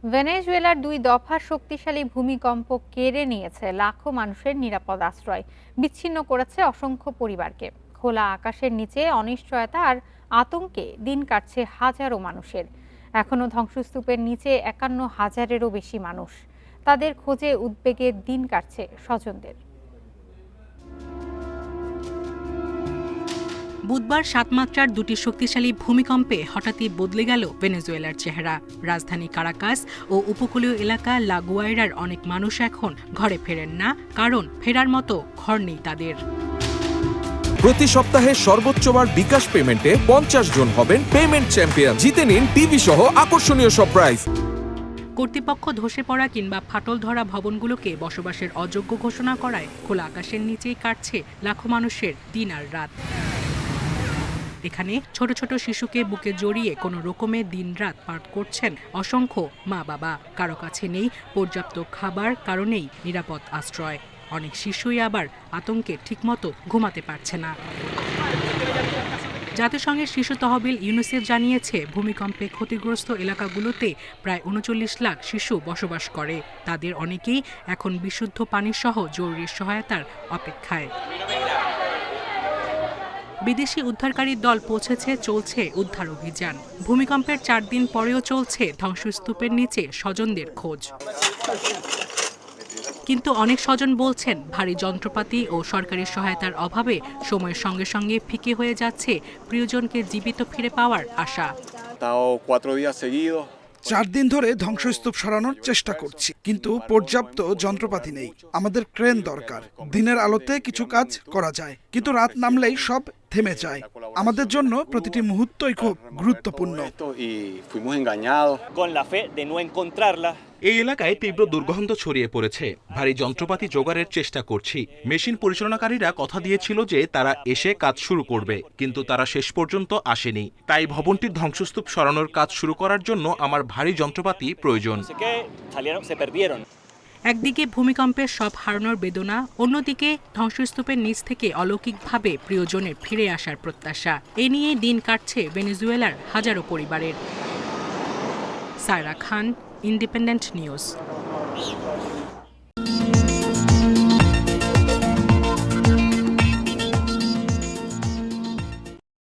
ভেনেজুয়েলার ২ দফা শক্তিশালী ভূমিকম্প কেড়ে নিয়েছে লাখো মানুষের নিরাপদ আশ্রয়, বিচ্ছিন্ন করেছে অসংখ্য পরিবারকে। খোলা আকাশের নিচে অনিশ্চয়তা আর আতঙ্কে দিন কাটছে হাজারো মানুষের। এখনো ধ্বংসস্তূপের নিচে ৫১,০০০-এরও বেশি মানুষ। তাদের খোঁজে উদ্বেগে দিন কাটছে স্বজনদের। বুধবার ৭ মাত্রার দুটি শক্তিশালী ভূমিকম্পে হঠাৎই বদলে গেল ভেনেজুয়েলার চেহারা। রাজধানী কারাকাস ও উপকূলীয় এলাকা লা গুয়াইরার অনেক মানুষ এখন ঘরে ফেরেন না, কারণ ফেরার মতো ঘর নেই তাদের। প্রতি সপ্তাহে সর্বোচ্চবার বিকাশ পেমেন্টে ৫০ জন হবেন পেমেন্ট চ্যাম্পিয়ন। জিতে নিন টিভি সহ আকর্ষণীয় সব প্রাইজ। কর্তৃপক্ষ ধসে পড়া কিংবা ফাটল ধরা ভবনগুলোকে বসবাসের অযোগ্য ঘোষণা করায় খোলা আকাশের নিচেই কাটছে লাখো মানুষের দিন আর রাত। এখানে ছোট ছোট শিশুকে বুকে জড়িয়ে কোনো রকমে দিনরাত পার করছেন অসংখ্য মা বাবা। কারো কাছে নেই পর্যাপ্ত খাবার, কারণেই নিরাপদ আশ্রয়। অনেক শিশুই আবার আতঙ্কে ঠিকমতো ঘুমাতে পারছে না। জাতিসংঘের শিশু তহবিল ইউনিসেফ জানিয়েছে, ভূমিকম্পে ক্ষতিগ্রস্ত এলাকাগুলোতে প্রায় ৩৯ লাখ শিশু বসবাস করে। তাদের অনেকেই এখন বিশুদ্ধ পানি সহ জরুরি সহায়তার অপেক্ষায়। বিদেশি উদ্ধারকারী দল পৌঁছেছে, চলছে উদ্ধার অভিযান। ভূমিকম্পের ৪ দিন পরেও চলছে ধ্বংসস্তূপের নিচে স্বজনদের খোঁজ। কিন্তু অনেক স্বজন বলছেন, ভারী যন্ত্রপাতি ও সরকারি সহায়তার অভাবে সময়ের সঙ্গে সঙ্গে ফিকে হয়ে যাচ্ছে প্রিয়জনকে জীবিত ফিরে পাওয়ার আশা। ৪ দিন ধরে ধ্বংসস্তূপ সরানোর চেষ্টা করছি, কিন্তু পর্যাপ্ত যন্ত্রপাতি নেই। আমাদের ক্রেন দরকার। দিনের আলোতে কিছু কাজ করা যায়, কিন্তু রাত নামলেই সব থেমে যায়। আমাদের জন্য প্রতিটি মুহূর্তই খুব গুরুত্বপূর্ণ। এই এলাকায় তীব্র দুর্গন্ধ ছড়িয়ে পড়েছে। ভারী যন্ত্রপাতি জোগাড়ের চেষ্টা করছি। মেশিন পরিচালনাকারীরা কথা দিয়েছিল যে তারা এসে কাজ শুরু করবে, কিন্তু তারা শেষ পর্যন্ত আসেনি। তাই ভবনটির ধ্বংসস্তূপ সরানোর কাজ শুরু করার জন্য আমার ভারী যন্ত্রপাতি প্রয়োজন। একদিকে ভূমিকম্পের সব হারানোর বেদনা, অন্যদিকে ধ্বংসস্তূপের নিচ থেকে অলৌকিকভাবে প্রিয়জনের ফিরে আসার প্রত্যাশা। এ নিয়ে দিন কাটছে ভেনেজুয়েলার হাজারো পরিবারের। সায়রা খান, ইন্ডিপেন্ডেন্ট নিউজ।